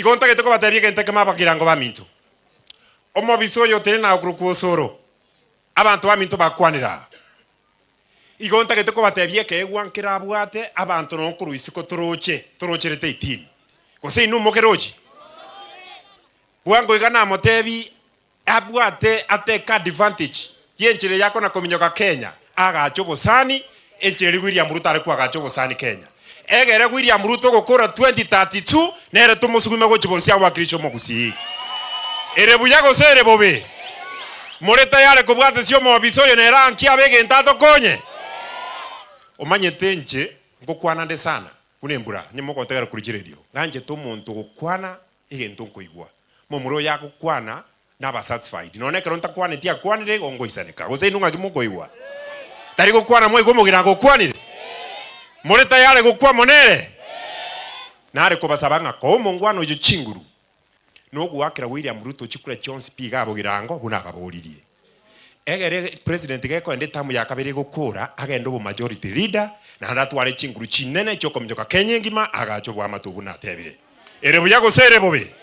Igonta gete ko baterie gente ke mabakirango baminto. Omo bisoyo tene na okuru ku Osoro. Abantu baminto bakwanira. Igonta gete ko baterie ke egwankira abwate abantu no okuru isiko torocherete itini. Gose inu mokeroji. Bwango igana motebi abwate ateka advantage. Yenchire yako na kominyoka Kenya. Agacho bosani enchire William Ruto ari kwa agacho bosani Kenya. Egere William Ruto gukora 2032 nere tumusugume go chibonsia wa Kristo mogusi. Ere buyago sere bobe. Moreta yale kubwate sio mobisoyo nera ankia bege ntato konye. Omanye tenje ngokwana nde sana. Kunembura nyimoko tegera kuri radio. Nganje to muntu gukwana igento nkoigwa. Momuro yako kwana naba satisfied. None kero ntakwane tia kwanire ongoisaneka. Gose inunga kimokoigwa. Tari gukwana mwe gomugira gukwanire. Moreta yale gukwa monere. Nare ko basabanga ko mongwano yo chinguru. No guakira William Ruto chikura Jones piga bogirango bunaka bolirie. Egere president geko ende tamu ya kabere gukura agenda bo majority leader na ndatware chinguru chinene choko mjoka Kenya ngima agacho bwa matubu na tebire. Ere buyago sere bobe.